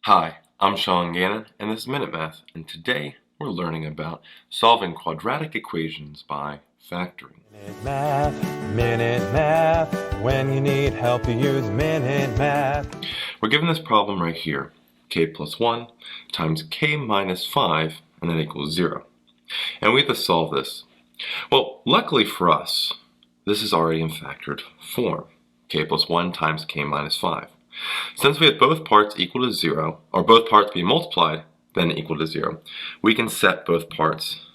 Hi, I'm Sean Gannon, and this is Minute Math, and today we're learning about solving quadratic equations by factoring. Minute Math, when you need help you use Minute Math. We're given this problem right here, k plus 1 times k minus 5, and that equals 0. And we have to solve this. Well, luckily for us, this is already in factored form, k plus 1 times k minus 5. Since we have both parts equal to 0, or both parts being multiplied, then equal to 0, we can set both parts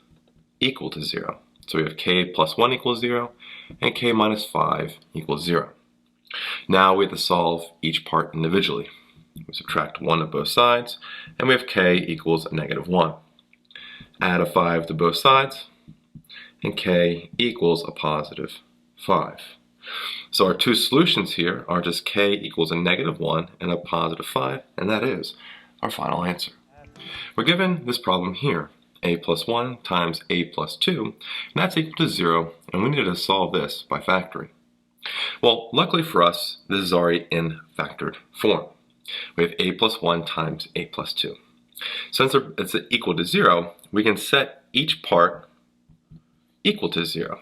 equal to 0. So we have k plus 1 equals 0, and k minus 5 equals 0. Now we have to solve each part individually. We subtract 1 to both sides, and we have k equals a negative 1. Add a 5 to both sides, and k equals a positive 5. So our two solutions here are just k equals a negative 1 and a positive 5, and that is our final answer. We're given this problem here, a plus 1 times a plus 2, and that's equal to 0, and we need to solve this by factoring. Well, luckily for us, this is already in factored form. We have a plus 1 times a plus 2. Since it's equal to 0, we can set each part equal to 0.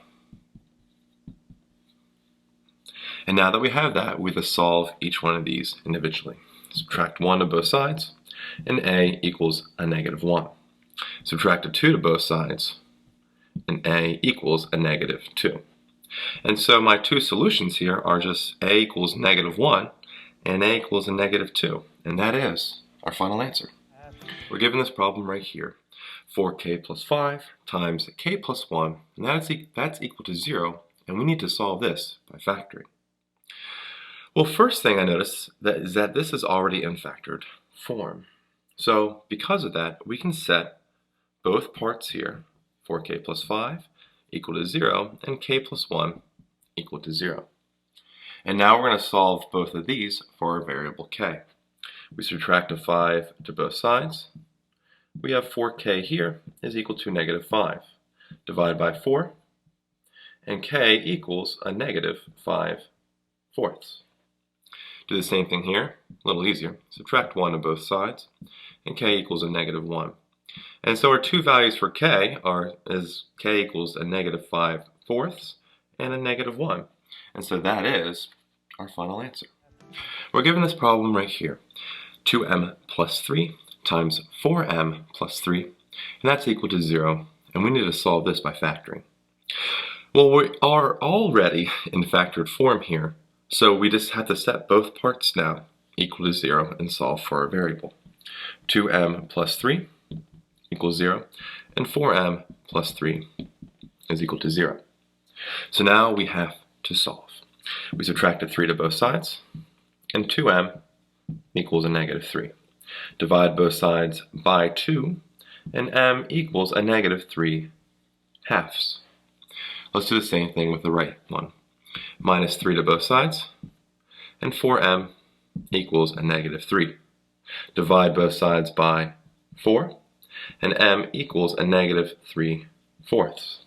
And now that we have that, we have to solve each one of these individually. Subtract 1 to both sides, and a equals a negative 1. Subtract a 2 to both sides, and a equals a negative 2. And so my two solutions here are just a equals negative 1, and a equals a negative 2. And that is our final answer. We're given this problem right here, 4k plus 5 times k plus 1, and that's equal to 0, and we need to solve this by factoring. Well, first thing I notice is that this is already in factored form. So because of that, we can set both parts here, 4k plus 5 equal to 0, and k plus 1 equal to 0. And now we're going to solve both of these for our variable k. We subtract a 5 to both sides. We have 4k here is equal to negative 5. Divide by 4, and k equals a negative 5 fourths. Do the same thing here, a little easier. Subtract 1 to both sides, and k equals a negative 1. And so our two values for k is k equals a negative 5 fourths and a negative 1. And so that is our final answer. We're given this problem right here, 2m plus 3 times 4m plus 3, and that's equal to 0, and we need to solve this by factoring. Well, we are already in factored form here, so we just have to set both parts now equal to 0 and solve for our variable. 2m plus 3 equals 0, and 4m plus 3 is equal to 0. So now we have to solve. We subtracted 3 to both sides, and 2m equals a negative 3. Divide both sides by 2, and m equals a negative 3 halves. Let's do the same thing with the right one. Minus 3 to both sides, and 4m equals a negative 3. Divide both sides by 4, and m equals a negative 3 fourths.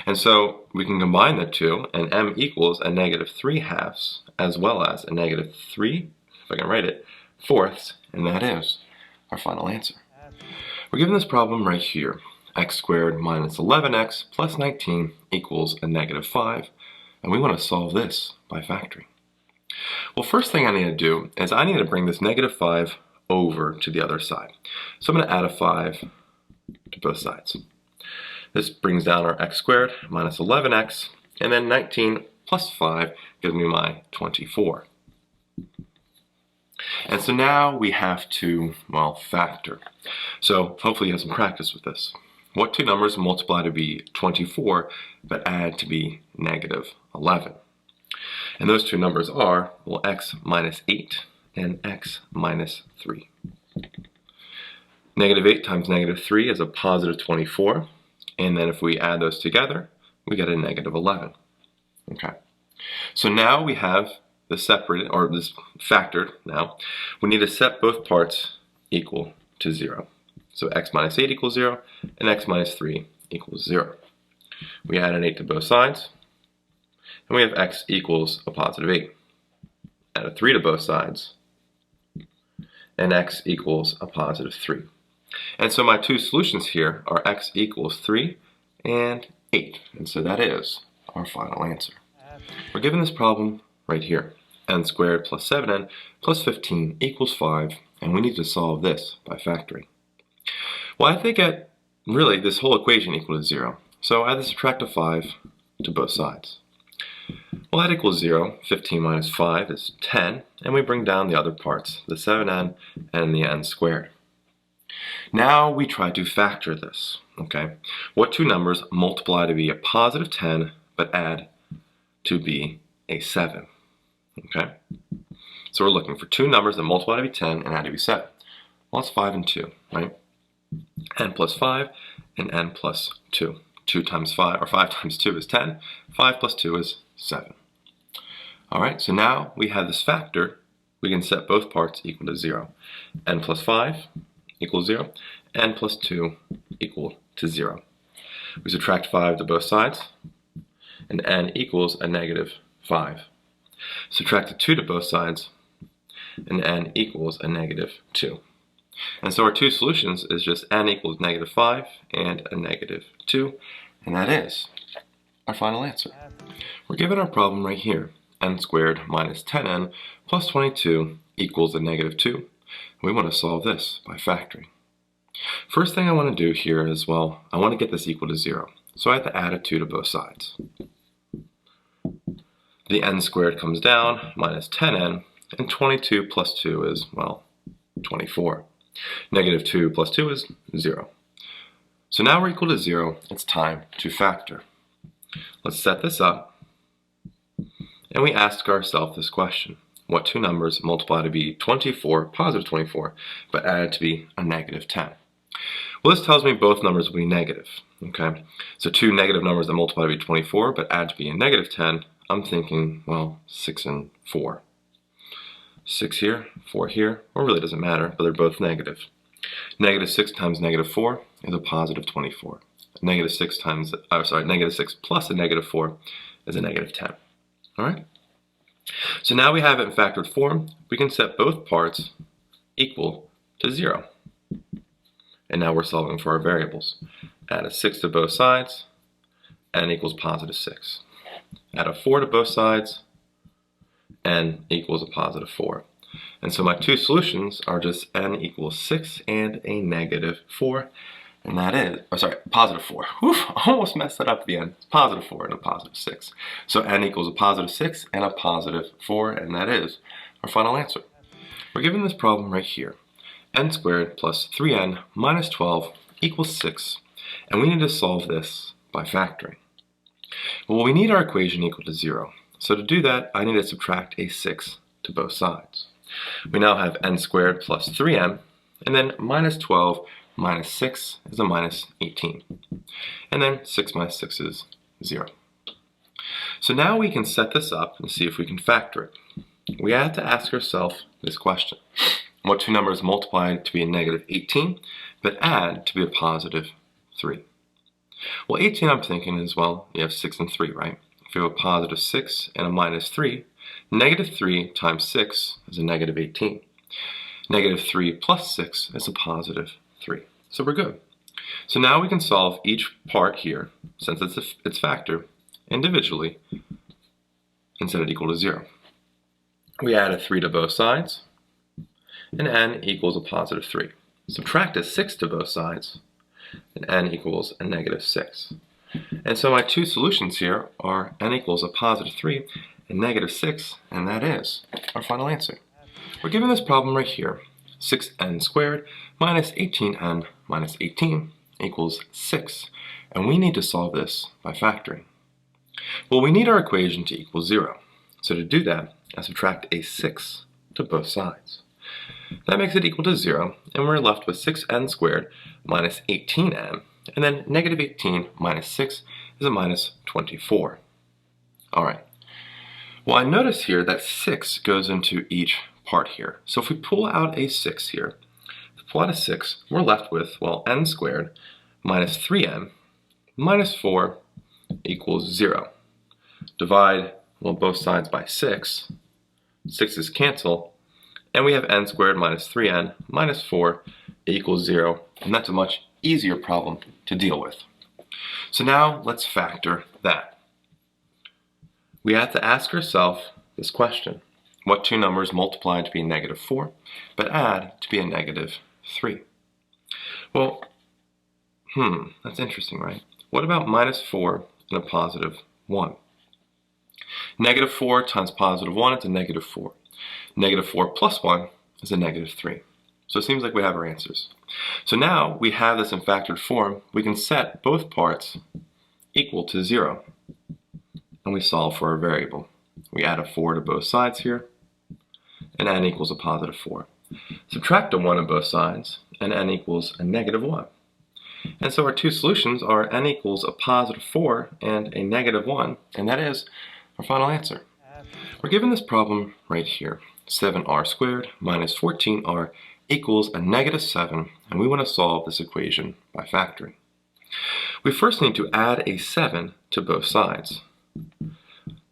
And so we can combine the two, and m equals a negative 3 halves, as well as a negative 3, if I can write it, fourths, and that is our final answer. We're given this problem right here, x squared minus 11x plus 19 equals a negative 5, and we want to solve this by factoring. Well, first thing I need to do is I need to bring this negative 5 over to the other side. So I'm going to add a 5 to both sides. This brings down our x squared minus 11x, and then 19 plus 5 gives me my 24. And so now we have to, well, factor. So hopefully you have some practice with this. What two numbers multiply to be 24 but add to be negative 11? And those two numbers are, well, x minus 8 and x minus 3. Negative 8 times negative 3 is a positive 24. And then if we add those together, we get a negative 11. Okay. So now we have the separated, or this factored now. We need to set both parts equal to 0. So x minus 8 equals 0, and x minus 3 equals 0. We add an 8 to both sides, and we have x equals a positive 8. Add a 3 to both sides, and x equals a positive 3. And so my two solutions here are x equals 3 and 8. And so that is our final answer. We're given this problem right here. N squared plus 7n plus 15 equals 5, and we need to solve this by factoring. Well, I have to get really this whole equation equal to 0. So I have to subtract a 5 to both sides. Well, that equals 0. 15 minus 5 is 10, and we bring down the other parts, the 7n and the n squared. Now we try to factor this, okay? What two numbers multiply to be a positive 10, but add to be a 7, okay? So we're looking for two numbers that multiply to be 10 and add to be 7. Well, that's 5 and 2, right? N plus 5 and n plus 2. 2 times 5, or 5 times 2 is 10. 5 plus 2 is 7. All right, so now we have this factor. We can set both parts equal to 0. N plus 5 equals 0. N plus 2 equal to 0. We subtract 5 to both sides, and n equals a negative 5. Subtract the 2 to both sides, and n equals a negative 2. And so our two solutions is just n equals negative 5 and a negative 2, and that is our final answer. We're given our problem right here. N squared minus 10n plus 22 equals a negative 2. We want to solve this by factoring. First thing I want to do here is, well, I want to get this equal to 0. So I have to add a 2 to both sides. The n squared comes down, minus 10n, and 22 plus 2 is, well, 24. Negative 2 plus 2 is 0. So now we're equal to 0. It's time to factor. Let's set this up, and we ask ourselves this question. What two numbers multiply to be 24, positive 24, but added to be a negative 10? Well, this tells me both numbers will be negative, okay? So two negative numbers that multiply to be 24, but add to be a negative 10, I'm thinking, well, 6 and 4. 6 here, 4 here, well, it really doesn't matter, but they're both negative. Negative 6 times negative 4 is a positive 24. Negative 6 plus a negative 4 is a negative 10. All right? So now we have it in factored form. We can set both parts equal to 0. And now we're solving for our variables. Add a 6 to both sides, n equals positive 6. Add a 4 to both sides, n equals a positive 4. And so my two solutions are just n equals 6 and a negative 4. And that is, positive 4. Whew, I almost messed that up at the end. It's positive 4 and a positive 6. So n equals a positive 6 and a positive 4, and that is our final answer. We're given this problem right here. N squared plus 3n minus 12 equals 6. And we need to solve this by factoring. Well, we need our equation equal to 0. So to do that, I need to subtract a 6 to both sides. We now have n squared plus 3n, and then minus 12 minus 6 is a minus 18. And then 6 minus 6 is 0. So now we can set this up and see if we can factor it. We have to ask ourselves this question. What two numbers multiply to be a negative 18, but add to be a positive 3? Well, 18 I'm thinking is, well, you have 6 and 3, right? If you have a positive 6 and a minus 3, negative 3 times 6 is a negative 18. Negative 3 plus 6 is a positive 3. So we're good. So now we can solve each part here, since it's factor, individually, and set it equal to 0. We add a 3 to both sides, and n equals a positive 3. Subtract a 6 to both sides, and n equals a negative 6. And so my two solutions here are n equals a positive 3 and negative 6, and that is our final answer. We're given this problem right here. 6n squared minus 18n minus 18 equals 6, and we need to solve this by factoring. Well, we need our equation to equal 0. So to do that, I subtract a 6 to both sides. That makes it equal to 0, and we're left with 6n squared minus 18n, and then negative 18 minus 6 is a minus 24. All right. Well, I notice here that 6 goes into each part here. So if we pull out a 6 here, pull out a 6, we're left with, well, n squared minus 3n minus 4 equals 0. Divide, well, both sides by 6. 6's cancel, And we have n squared minus 3n minus 4 equals 0. And that's a much easier problem to deal with. So now let's factor that. We have to ask ourselves this question. What two numbers multiply to be a negative 4, but add to be a negative 3? Well, that's interesting, right? What about minus 4 and a positive 1? Negative 4 times positive 1 is a negative 4. Negative 4 plus 1 is a negative 3. So it seems like we have our answers. So now we have this in factored form. We can set both parts equal to 0. And we solve for our variable. We add a 4 to both sides here, and n equals a positive 4. Subtract a 1 on both sides, and n equals a negative 1. And so our two solutions are n equals a positive 4 and a negative 1, and that is our final answer. We're given this problem right here. 7r squared minus 14r equals a negative 7, and we want to solve this equation by factoring. We first need to add a 7 to both sides.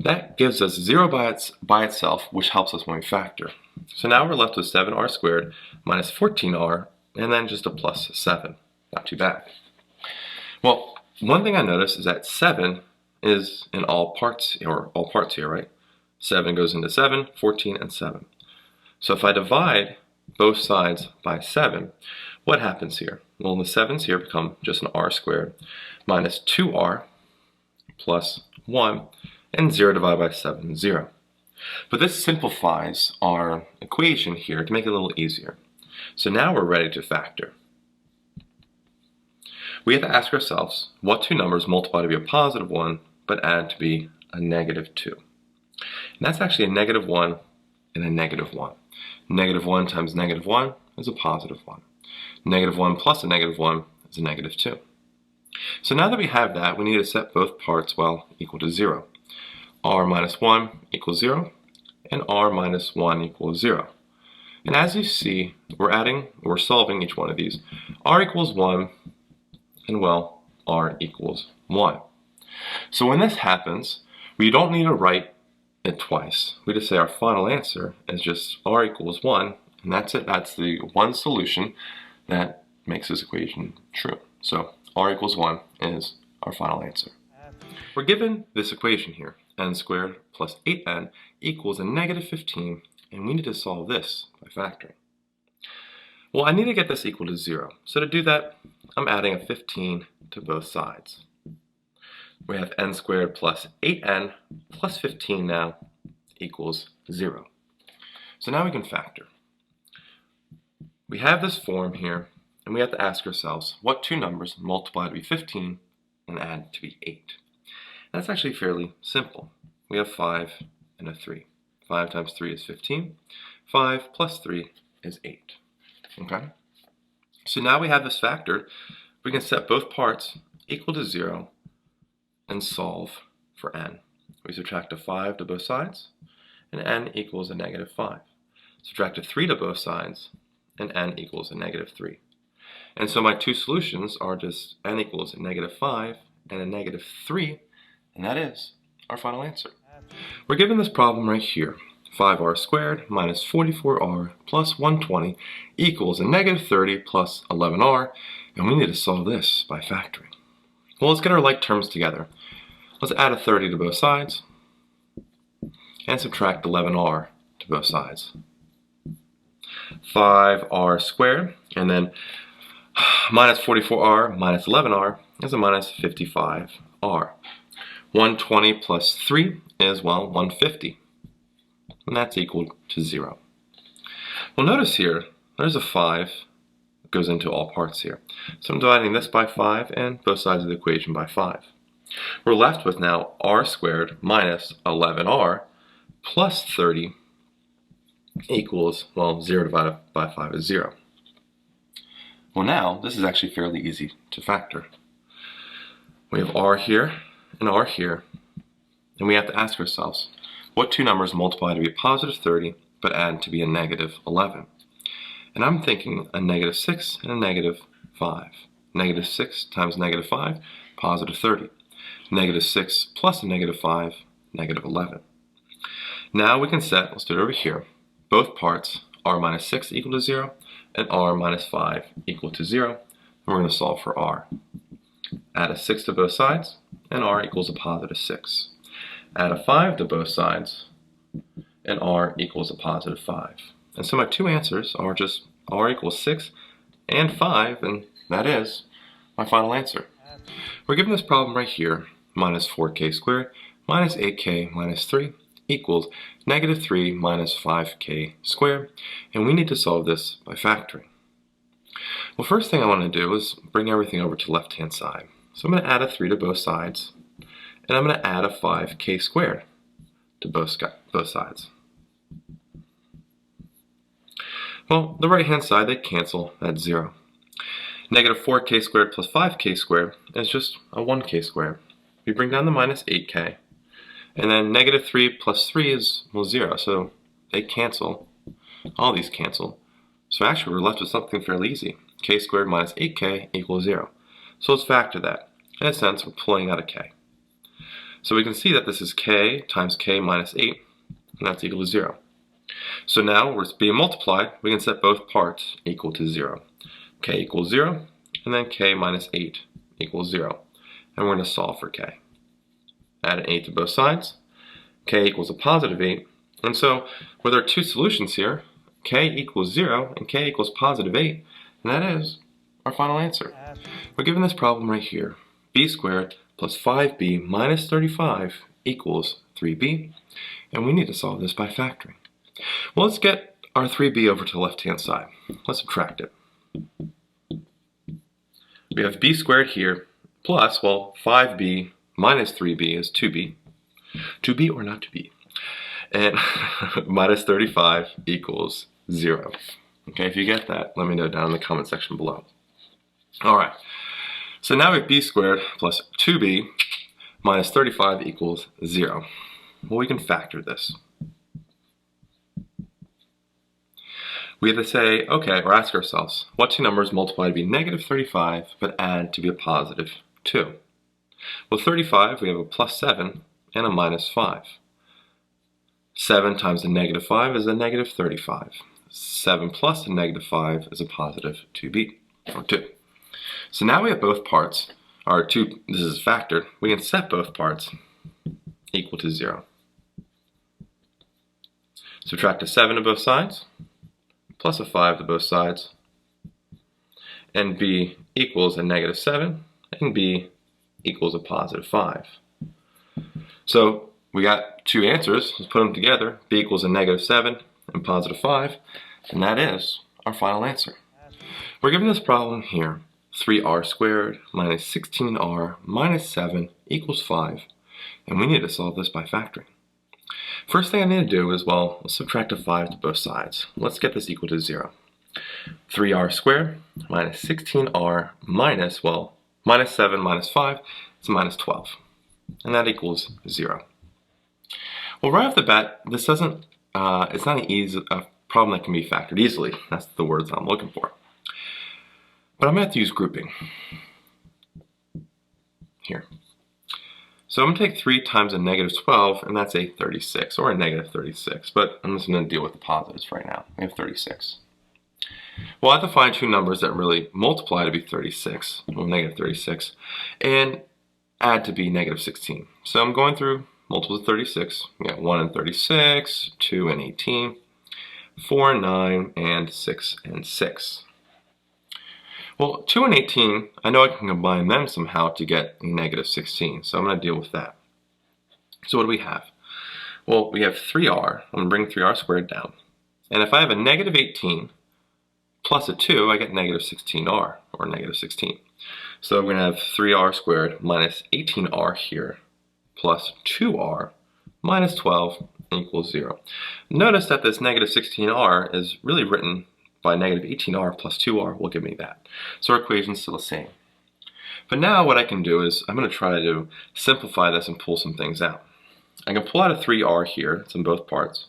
That gives us 0 by itself, which helps us when we factor. So now we're left with 7r squared minus 14r, and then just a plus 7. Not too bad. Well, one thing I noticed is that 7 is in all parts here, right? 7 goes into 7, 14, and 7. So if I divide both sides by 7, what happens here? Well, the 7's here become just an r squared minus 2r plus 1, and 0 divided by 7 is 0. But this simplifies our equation here to make it a little easier. So now we're ready to factor. We have to ask ourselves, what two numbers multiply to be a positive 1, but add to be a negative 2? And that's actually a negative 1 and a negative 1. Negative 1 times negative 1 is a positive 1. Negative 1 plus a negative 1 is a negative 2. So now that we have that, we need to set both parts, equal to 0. R minus 1 equals 0, and R minus 1 equals 0. And as you see, we're solving each one of these. R equals 1, and R equals 1. So when this happens, we don't need to write it twice. We just say our final answer is just R equals 1, and that's it. That's the one solution that makes this equation true. So R equals 1 is our final answer. We're given this equation here, n squared plus 8n equals a negative 15, and we need to solve this by factoring. Well, I need to get this equal to 0. So to do that, I'm adding a 15 to both sides. We have n squared plus 8n plus 15 now equals 0. So now we can factor. We have this form here, and we have to ask ourselves, what two numbers multiply to be 15 and add to be 8? That's actually fairly simple. We have 5 and a 3. 5 times 3 is 15. 5 plus 3 is 8. Okay? So now we have this factored. We can set both parts equal to 0 and solve for n. We subtract a 5 to both sides, and n equals a negative 5. Subtract a 3 to both sides, and n equals a negative 3. And so my two solutions are just n equals a negative 5 and a negative 3, and that is our final answer. We're given this problem right here. 5r squared minus 44r plus 120 equals a negative 30 plus 11r, and we need to solve this by factoring. Well, let's get our like terms together. Let's add a 30 to both sides and subtract 11r to both sides. 5r squared, and then minus 44r minus 11r is a minus 55r. 120 plus 3 is, 150. And that's equal to 0. Well, notice here, there's a 5 that goes into all parts here. So I'm dividing this by 5 and both sides of the equation by 5. We're left with now r squared minus 11r plus 30 equals, 0 divided by 5 is 0. Well, now, this is actually fairly easy to factor. We have r here and r here, and we have to ask ourselves, what two numbers multiply to be a positive 30 but add to be a negative 11? And I'm thinking a negative 6 and a negative 5. Negative 6 times negative 5, positive 30. Negative 6 plus a negative 5, negative 11. Now we can set, let's do it over here, both parts r minus 6 equal to 0, and r minus 5 equal to 0. And we're going to solve for r. Add a 6 to both sides, and r equals a positive 6. Add a 5 to both sides, and r equals a positive 5. And so my two answers are just r equals 6 and 5, and that is my final answer. We're given this problem right here, minus 4k squared minus 8k minus 3 equals negative 3 minus 5k squared, and we need to solve this by factoring. Well, first thing I want to do is bring everything over to the left-hand side. So I'm going to add a 3 to both sides, and I'm going to add a 5k squared to both sides. Well, the right-hand side, they cancel at 0. Negative 4k squared plus 5k squared is just a 1k squared. We bring down the minus 8k. And then negative 3 plus 3 is, well, 0. So they cancel. All these cancel. So actually we're left with something fairly easy. K squared minus 8k equals 0. So let's factor that. In a sense, we're pulling out a k. So we can see that this is k times k minus 8, and that's equal to 0. So now we're being multiplied, we can set both parts equal to 0. K equals 0, and then k minus 8 equals 0. And we're going to solve for k. Add an 8 to both sides. K equals a positive 8. And so, with our two solutions here, k equals 0 and k equals positive 8, and that is our final answer. We're given this problem right here. B squared plus 5b minus 35 equals 3b, and we need to solve this by factoring. Well, let's get our 3b over to the left-hand side. Let's subtract it. We have b squared here plus, well, 5b minus 3b is 2b. 2b or not to be. And minus 35 equals 0. Okay, if you get that, let me know down in the comment section below. Alright, so now we have b squared plus 2b minus 35 equals 0. Well, we can factor this. We have to say, okay, or ask ourselves, what two numbers multiply to be negative 35 but add to be a positive 2? Well, 35, we have a plus 7 and a minus 5. 7 times a negative 5 is a negative 35. 7 plus a negative 5 is a positive 2b, or 2. So now we have both parts, or 2, this is factored, we can set both parts equal to 0. Subtract a 7 to both sides, plus a 5 to both sides, and b equals a negative 7, and b equals a positive 5. So we got two answers. Let's put them together. B equals a negative 7 and positive 5, and that is our final answer. We're given this problem here. 3r squared minus 16r minus 7 equals 5, and we need to solve this by factoring. First thing I need to do is, well, let's subtract a 5 to both sides. Let's get this equal to 0. 3r squared minus 16r minus, well, minus 7 minus 5 is minus 12. And that equals 0. Well, right off the bat, this doesn't, it's not a problem that can be factored easily. That's the words I'm looking for. But I'm going to have to use grouping here. So I'm going to take 3 times a negative 12, and that's a 36, or a negative 36. But I'm just going to deal with the positives right now. We have 36. Well, I have to find two numbers that really multiply to be 36, or negative 36, and add to be negative 16. So I'm going through multiples of 36. We got 1 and 36, 2 and 18, 4 and 9, and 6 and 6. Well, 2 and 18, I know I can combine them somehow to get a negative 16, so I'm going to deal with that. So what do we have? Well, we have 3r. I'm going to bring 3r squared down. And if I have a negative 18 plus a 2, I get negative 16r, or negative 16. So we're going to have 3r squared minus 18r here, plus 2r minus 12 equals 0. Notice that this negative 16r is really written by negative 18r plus 2r will give me that. So our equation's still the same. But now what I can do is I'm going to try to simplify this and pull some things out. I can pull out a 3r here, it's in both parts.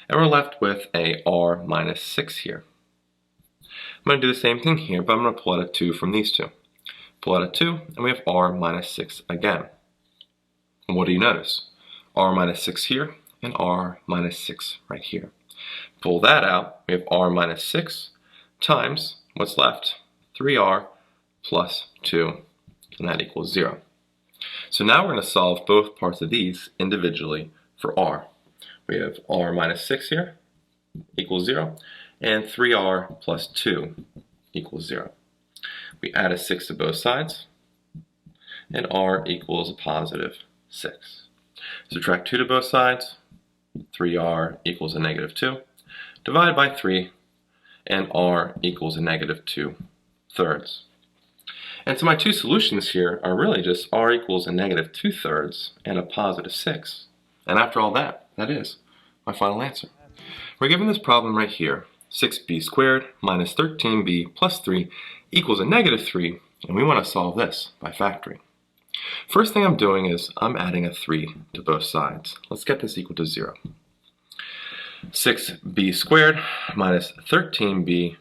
And we're left with a r minus 6 here. I'm going to do the same thing here, but I'm going to pull out a 2 from these two. Pull out a 2, and we have r minus 6 again. And what do you notice? R minus 6 here, and r minus 6 right here. Pull that out, we have r minus 6 times what's left, 3r plus 2, and that equals 0. So now we're going to solve both parts of these individually for r. We have r minus 6 here equals 0, and 3r plus 2 equals 0. We add a 6 to both sides, and r equals a positive 6. Subtract 2 to both sides, 3r equals a negative 2. Divide by 3, and r equals a negative 2/3. And so my two solutions here are really just r equals a negative 2/3 and a positive 6. And after all that, that is my final answer. We're given this problem right here, 6b squared minus 13b plus 3 equals a negative 3, and we want to solve this by factoring. First thing I'm doing is I'm adding a 3 to both sides. Let's get this equal to 0. 6b squared minus 13b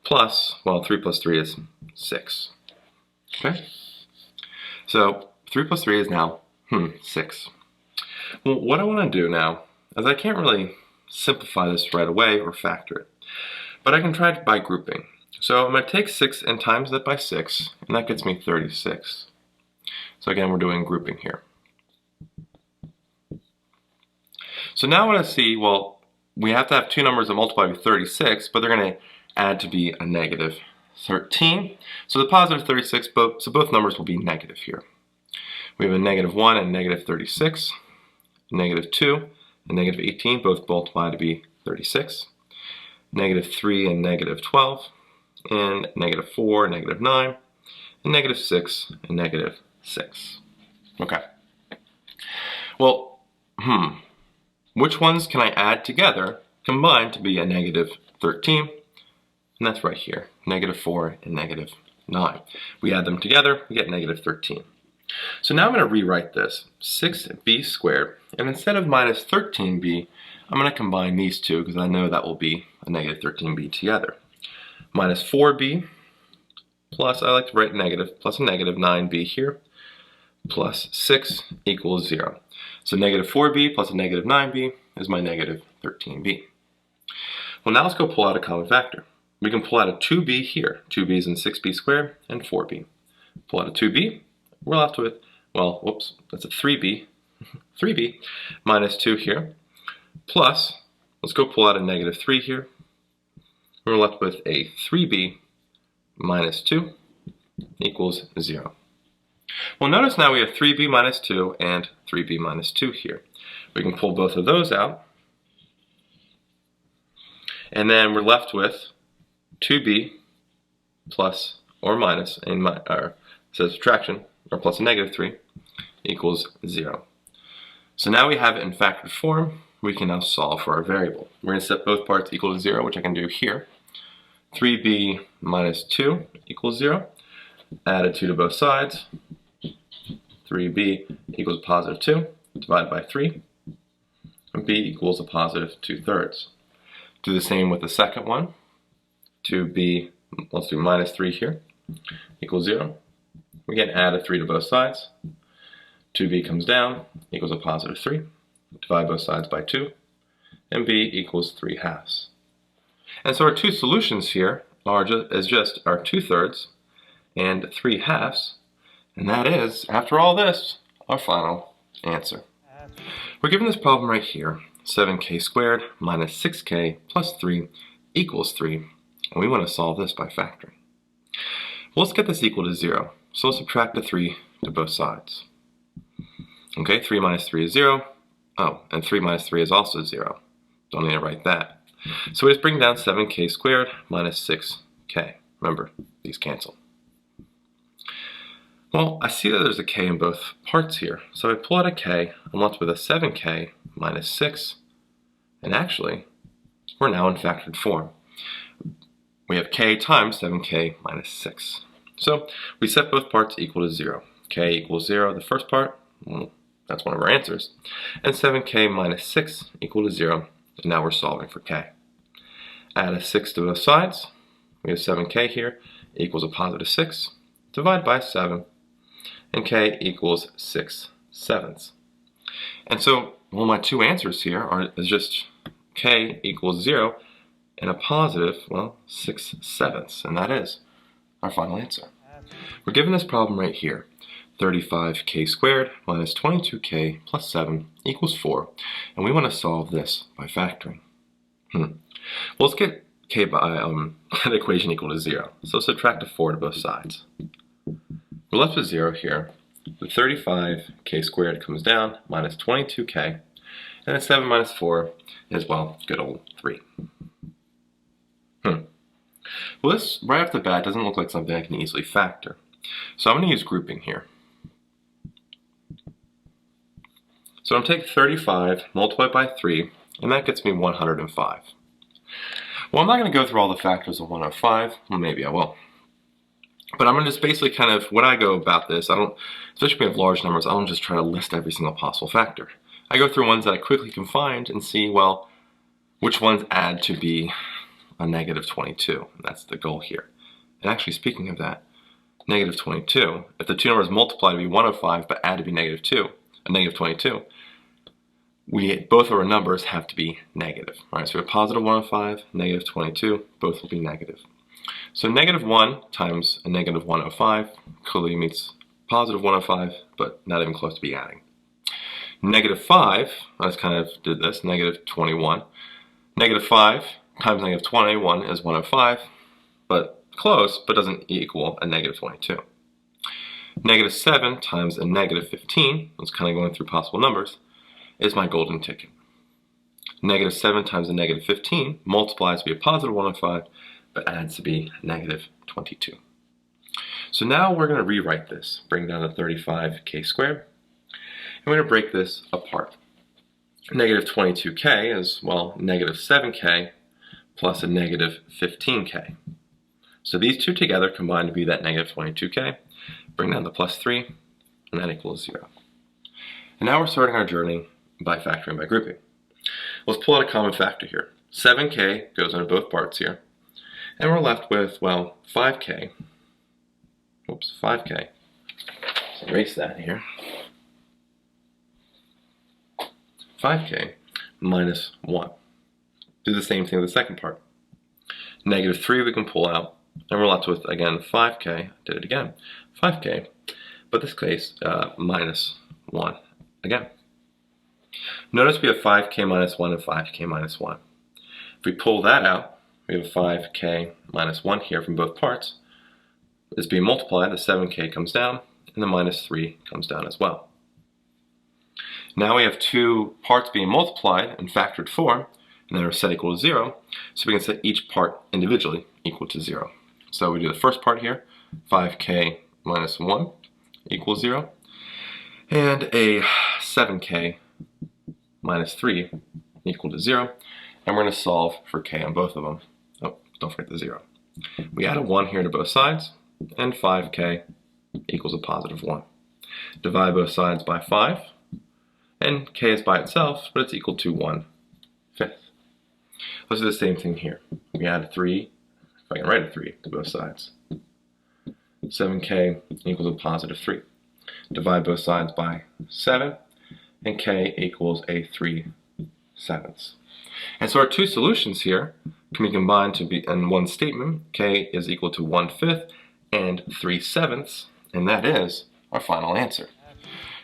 plus, well, 3 plus 3 is 6. Okay? So 3 plus 3 is now 6. Well, what I want to do now is I can't really simplify this right away or factor it, but I can try it by grouping. So I'm going to take 6 and times that by 6, and that gets me 36. So again, we're doing grouping here. So now I want to see, well, we have to have two numbers that multiply by 36, but they're going to add to be a negative 13. So the positive 36, so both numbers will be negative here. We have a negative 1 and negative 36, negative 2 and negative 18, both multiply to be 36, negative 3 and negative 12, and negative 4 and negative 9, and negative 6 and negative 6. Okay. Well, which ones can I add together, combined to be a negative 13? And that's right here, negative 4 and negative 9. We add them together, we get negative 13. So now I'm going to rewrite this, 6b squared, and instead of minus 13b, I'm going to combine these two because I know that will be a negative 13b together. Minus 4b plus, I like to write negative, plus a negative 9b here, plus 6 equals 0. So negative 4b plus a negative 9b is my negative 13b. Well, now let's go pull out a common factor. We can pull out a 2b here. 2b is in 6b squared and 4b. Pull out a 2b. We're left with, well, whoops, that's a 3b. 3b minus 2 here. Plus, let's go pull out a negative 3 here. We're left with a 3b minus 2 equals 0. Well, notice now we have 3b minus 2 and 3b minus 2 here. We can pull both of those out. And then we're left with 2b plus or minus, says subtraction, or plus a negative 3, equals 0. So now we have it in factored form. We can now solve for our variable. We're going to set both parts equal to 0, which I can do here. 3b minus 2 equals 0. Add a 2 to both sides. 3b equals positive 2. Divide by 3. And b equals a positive 2/3. Do the same with the second one. 2b, let's do minus 3 here, equals 0. We can add a 3 to both sides. 2b comes down, equals a positive 3. Divide both sides by 2. And b equals 3/2. And so our two solutions here are just our 2/3 and 3/2. And that is, after all this, our final answer. We're given this problem right here, 7k squared minus 6k plus 3 equals 3, and we want to solve this by factoring. Well, let's get this equal to 0, so let's subtract the 3 to both sides. Okay, 3 minus 3 is 0. Oh, and 3 minus 3 is also 0. Don't need to write that. So we just bring down 7k squared minus 6k. Remember, these cancel. Well, I see that there's a k in both parts here. So if I pull out a k, I'm left with a 7k minus 6. And actually, we're now in factored form. We have k times 7k minus 6. So we set both parts equal to 0. K equals 0, the first part, well, that's one of our answers. And 7k minus 6 equal to 0. And now we're solving for k. Add a 6 to both sides. We have 7k here equals a positive 6. Divide by 7. And k equals 6/7. And so, well, my two answers here is just k equals 0, and a positive, well, 6/7, and that is our final answer. We're given this problem right here. 35k squared minus 22k plus 7 equals 4, and we want to solve this by factoring. Well, let's get k by the equation equal to 0. So subtract a 4 to both sides. We're left with 0 here. The 35k squared comes down, minus 22k, and then 7 minus 4 is, well, good old 3. Well, this, right off the bat, doesn't look like something I can easily factor. So I'm going to use grouping here. So I'm going to take 35, multiply by 3, and that gets me 105. Well, I'm not going to go through all the factors of 105. Well, maybe I will. But I'm going to just basically kind of, when I go about this, I don't, especially when we have large numbers, I don't just try to list every single possible factor. I go through ones that I quickly can find and see, well, which ones add to be a negative 22. That's the goal here. And actually, speaking of that, negative 22, if the two numbers multiply to be 105 but add to be negative 22, both of our numbers have to be negative. Right? So we have positive 105, negative 22, both will be negative. So negative 1 times a negative 105 clearly meets positive 105, but not even close to be adding. Negative 5, I just kind of did this, negative 21. Negative 5 times negative 21 is 105, but close, but doesn't equal a negative 22. Negative 7 times a negative 15, it's kind of going through possible numbers, is my golden ticket. Negative 7 times a negative 15 multiplies to be a positive 105, but adds to be negative 22. So now we're going to rewrite this, bring down to 35k squared, and we're going to break this apart. Negative 22k is, well, negative 7k plus a negative 15k. So these two together combine to be that negative 22k. Bring down the plus 3, and that equals 0. And now we're starting our journey by factoring by grouping. Let's pull out a common factor here. 7k goes into both parts here. And we're left with, well, 5k. Oops, 5k. Let's erase that here. 5k minus 1. Do the same thing with the second part. Negative 3 we can pull out, and we're left with, again, 5k. Did it again. 5k, but this case, minus 1 again. Notice we have 5k minus 1 and 5k minus 1. If we pull that out, we have 5k minus 1 here from both parts. It's being multiplied, the 7k comes down, and the minus 3 comes down as well. Now we have two parts being multiplied in factored form, and then are set equal to 0, so we can set each part individually equal to 0. So we do the first part here, 5k minus 1 equals 0, and a 7k minus 3 equal to 0, and we're going to solve for k on both of them. Oh, don't forget the 0. We add a 1 here to both sides, and 5k equals a positive 1. Divide both sides by 5, and k is by itself, but it's equal to 1/5. Let's do the same thing here. We add a 3, if I can write a 3 to both sides. 7k equals a positive 3. Divide both sides by 7, and k equals a 3/7. And so our two solutions here can be combined to be in one statement. K is equal to 1/5 and 3/7, and that is our final answer.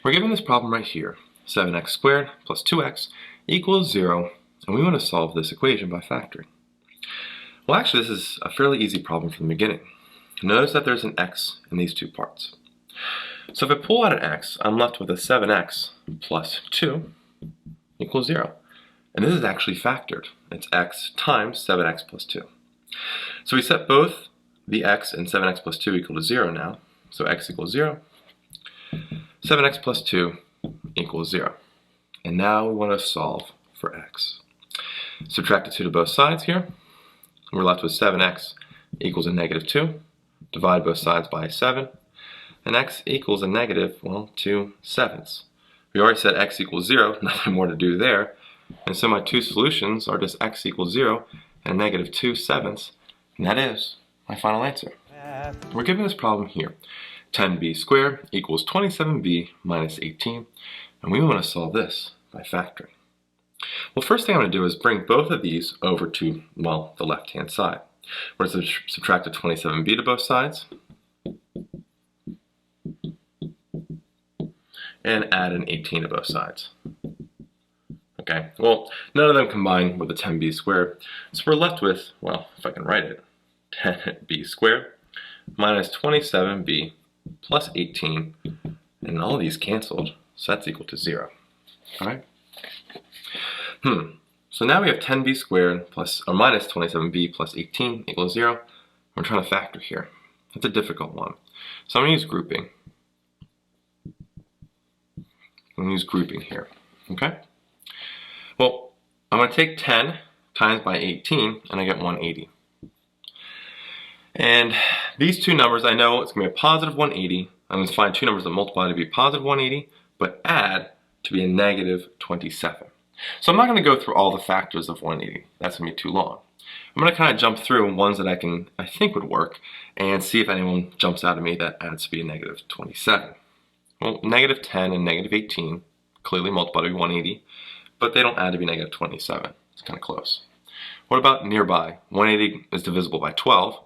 We're given this problem right here. 7x squared plus 2x equals 0, and we want to solve this equation by factoring. Well, actually, this is a fairly easy problem from the beginning. Notice that there's an x in these two parts. So if I pull out an x, I'm left with a 7x plus 2 equals 0. And this is actually factored. It's x times 7x plus 2. So we set both the x and 7x plus 2 equal to 0 now. So x equals 0. 7x plus 2 equals 0. And now we want to solve for x. Subtract the 2 to both sides here. We're left with 7x equals a negative 2. Divide both sides by 7. And x equals a negative, well, 2/7. We already said x equals 0, nothing more to do there. And so my two solutions are just x equals 0 and negative 2/7. And that is my final answer. We're given this problem here. 10b squared equals 27b minus 18. And we want to solve this by factoring. Well, first thing I'm going to do is bring both of these over to, well, the left-hand side. We're going to subtract a 27b to both sides and add an 18 to both sides. Okay, well, none of them combine with a 10b squared, so we're left with, well, if I can write it, 10b squared minus 27b plus 18, and all these canceled, so that's equal to 0. All right? So now we have 10b squared plus, or minus 27b plus 18 equals 0. We're trying to factor here. That's a difficult one. So I'm going to use grouping. I'm going to use grouping here. Okay? Well, I'm going to take 10 times by 18, and I get 180. And these two numbers, I know it's going to be a positive 180. I'm going to find two numbers that multiply to be positive 180, but add to be a negative 27. So I'm not going to go through all the factors of 180. That's going to be too long. I'm going to kind of jump through ones that I think would work and see if anyone jumps out at me that adds to be a negative 27. Well, negative 10 and negative 18 clearly multiply to be 180, but they don't add to be negative 27. It's kind of close. What about nearby? 180 is divisible by 12,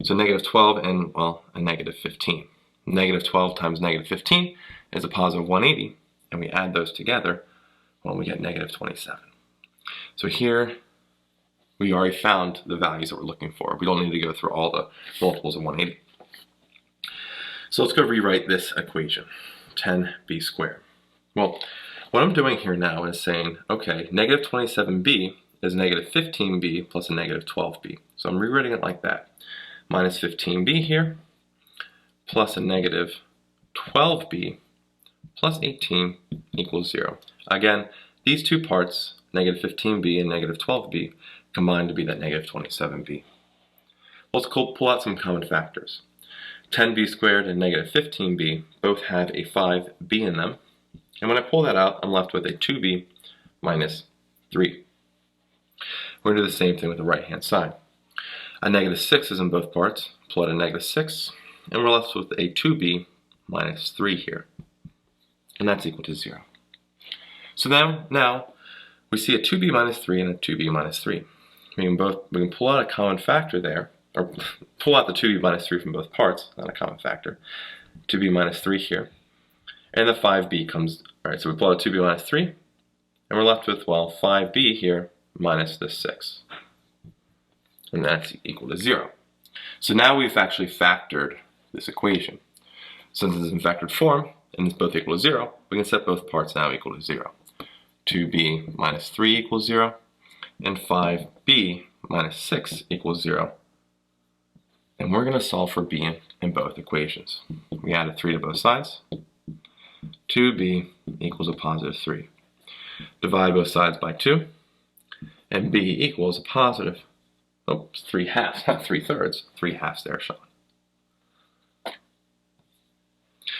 so negative 12 and, well, a negative 15. Negative 12 times negative 15 is a positive 180, and we add those together, well, we get negative 27. So here, we already found the values that we're looking for. We don't need to go through all the multiples of 180. So let's go rewrite this equation, 10b squared. Well, what I'm doing here now is saying, okay, negative 27b is negative 15b plus a negative 12b. So I'm rewriting it like that. Minus 15b here, plus a negative 12b plus 18 equals 0. Again, these two parts, negative 15b and negative 12b, combine to be that negative 27b. Let's pull out some common factors. 10b squared and negative 15b both have a 5b in them. And when I pull that out, I'm left with a 2b minus 3. We're going to do the same thing with the right-hand side. A negative 6 is in both parts. Pull out a negative 6, and we're left with a 2b minus 3 here. And that's equal to 0. So now we see a 2b minus 3 and a 2b minus 3. We can pull out a common factor there, or pull out the 2b minus 3 from both parts, not a common factor. 2b minus 3 here. And the 5b comes, alright, so we pull out 2b minus 3, and we're left with, well, 5b here minus the 6. And that's equal to 0. So now we've actually factored this equation. Since it's in factored form, and it's both equal to 0, we can set both parts now equal to 0. 2b minus 3 equals 0, and 5b minus 6 equals 0. And we're going to solve for b in both equations. We added 3 to both sides. 2b equals a positive 3. Divide both sides by 2, and b equals a positive, 3 halves, not 3/3, 3 halves there, Sean.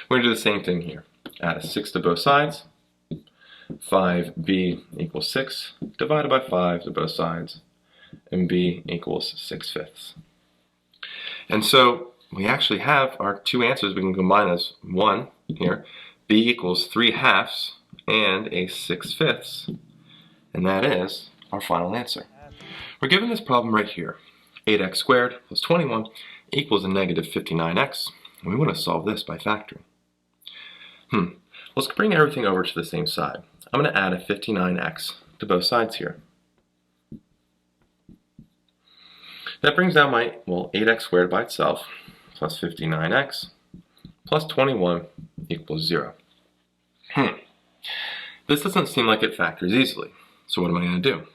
We're going to do the same thing here. Add a 6 to both sides. 5b equals 6, divided by 5 to both sides, and b equals 6/5. And so we actually have our two answers we can combine as one here. B equals 3 halves and a 6/5, and that is our final answer. We're given this problem right here. 8x squared plus 21 equals a negative 59x, and we want to solve this by factoring. Let's bring everything over to the same side. I'm going to add a 59x to both sides here. That brings down my, 8x squared by itself, plus 59x, plus 21 equals 0. This doesn't seem like it factors easily, so what am I going to do?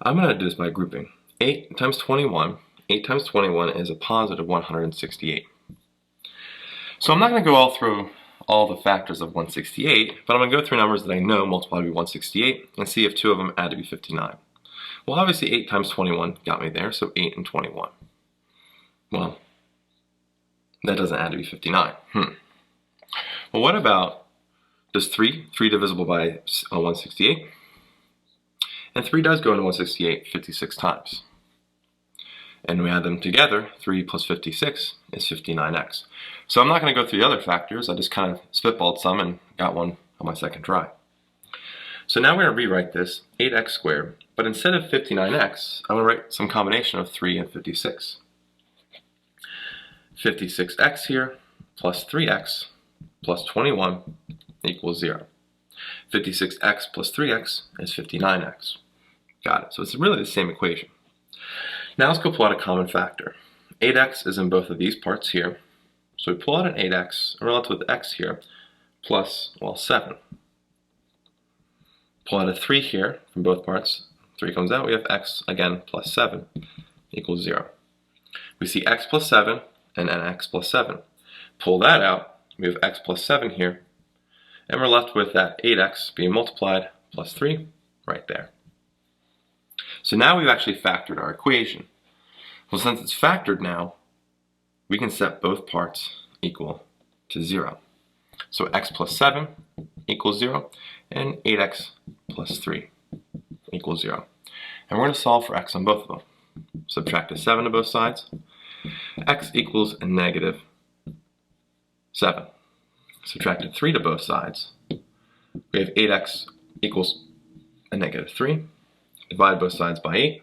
I'm going to do this by grouping. 8 times 21 is a positive 168. So I'm not going to go through all the factors of 168, but I'm going to go through numbers that I know multiply to be 168 and see if two of them add to be 59. Well, obviously 8 times 21 got me there, so 8 and 21. Well, that doesn't add to be 59. Well, what about, does 3 divisible by 168? And 3 does go into 168 56 times. And we add them together, 3 plus 56 is 59x. So I'm not going to go through the other factors, I just kind of spitballed some and got one on my second try. So now we're going to rewrite this 8x squared, but instead of 59x, I'm going to write some combination of 3 and 56. 56x here plus 3x plus 21 equals 0. 56x plus 3x is 59x. Got it. So it's really the same equation. Now let's go pull out a common factor. 8x is in both of these parts here. So we pull out an 8x, and we're left with x here, plus, well, 7. Pull out a 3 here from both parts. 3 comes out. We have x, again, plus 7 equals 0. We see x plus 7 and then x plus 7. Pull that out. We have x plus 7 here. And we're left with that 8x being multiplied plus 3 right there. So now we've actually factored our equation. Well, since it's factored now, we can set both parts equal to 0. So x plus 7 equals 0, and 8x plus 3 equals 0. And we're going to solve for x on both of them. Subtract a 7 to both sides. X equals a negative 7. Subtract a 3 to both sides. We have 8x equals a negative 3. Divide both sides by 8.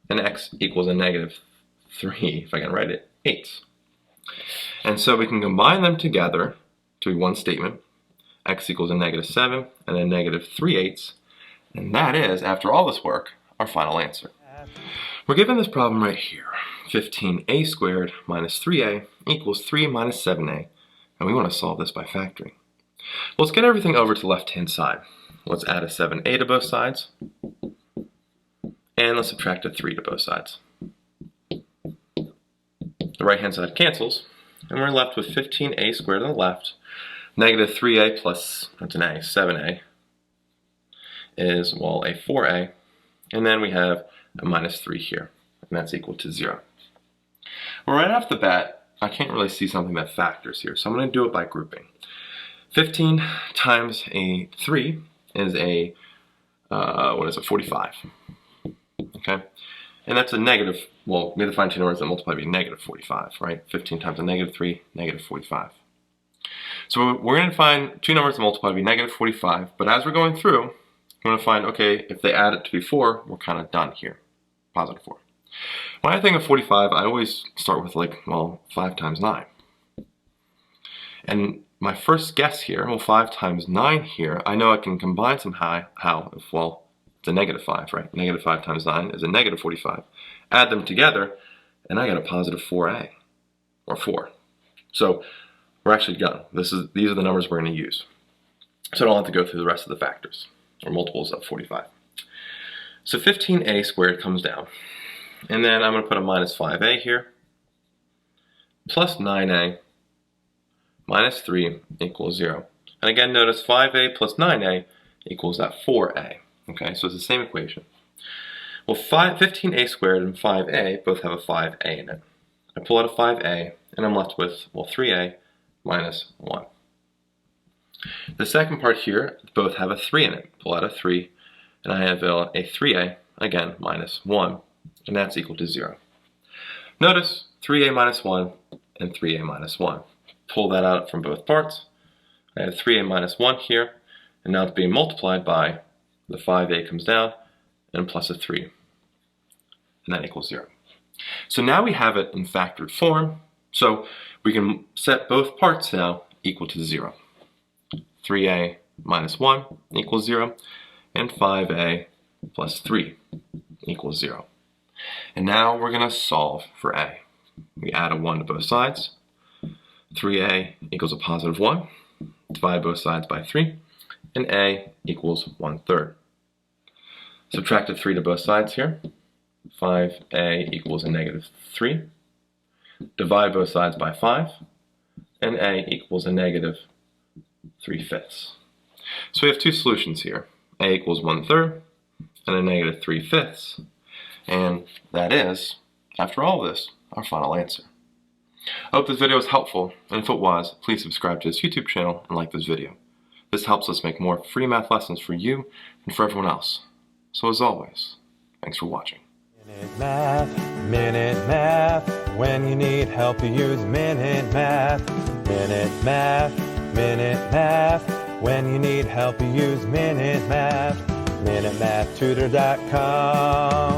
And x equals a negative 3, if I can write it, 8. And so we can combine them together to be one statement. X equals a negative 7 and a negative 3/8. And that is, after all this work, our final answer. We're given this problem right here. 15a squared minus 3a equals 3 minus 7a. And we want to solve this by factoring. Well, let's get everything over to the left-hand side. Let's add a 7a to both sides. And let's subtract a 3 to both sides. The right-hand side cancels, and we're left with 15a squared on the left. Negative 3a plus, that's an a, 7a, is, well, a 4a. And then we have a minus 3 here, and that's equal to 0. Well, right off the bat, I can't really see something that factors here, so I'm going to do it by grouping. 15 times a 3 is a, 45. Okay, and that's a negative, well, we have to find two numbers that multiply to be negative 45, right? 15 times a negative 3, negative 45. So we're going to find two numbers that multiply to be negative 45, but as we're going through, we're going to find, okay, if they add it to be 4, we're kind of done here, positive 4. When I think of 45, I always start with, like, well, 5 times 9. And my first guess here, well, 5 times 9 here, I know I can combine somehow, if, well, it's a negative 5, right? Negative 5 times 9 is a negative 45. Add them together, and I got a positive 4a, or 4. So we're actually done. These are the numbers we're going to use. So I don't have to go through the rest of the factors, or multiples of 45. So 15a squared comes down. And then I'm going to put a minus 5a here, plus 9a, minus 3 equals 0. And again, notice 5a plus 9a equals that 4a. Okay, so it's the same equation. Well, 15a squared and 5a both have a 5a in it. I pull out a 5a, and I'm left with, well, 3a minus 1. The second part here, both have a 3 in it. Pull out a 3, and I have a 3a, again, minus 1, and that's equal to 0. Notice 3a minus 1 and 3a minus 1. Pull that out from both parts. I have 3a minus 1 here, and now it's being multiplied by the 5a comes down, and plus a 3. And that equals 0. So now we have it in factored form, so we can set both parts now equal to 0. 3a minus 1 equals 0, and 5a plus 3 equals 0. And now we're going to solve for a. We add a 1 to both sides. 3a equals a positive 1. Divide both sides by 3. And a equals 1/3. Subtract a 3 to both sides here. 5a equals a negative 3. Divide both sides by 5. And a equals a negative 3/5. So we have two solutions here. A equals 1/3 and a negative 3/5. And that is, after all this, our final answer. I hope this video was helpful, and if it was, please subscribe to this YouTube channel and like this video. This helps us make more free math lessons for you and for everyone else. So as always, thanks for watching. Minute Math. When you need help, you use Minute Math. Minute Math. Minute Math. When you need help, you use Minute Math. MinuteMathTutor.com.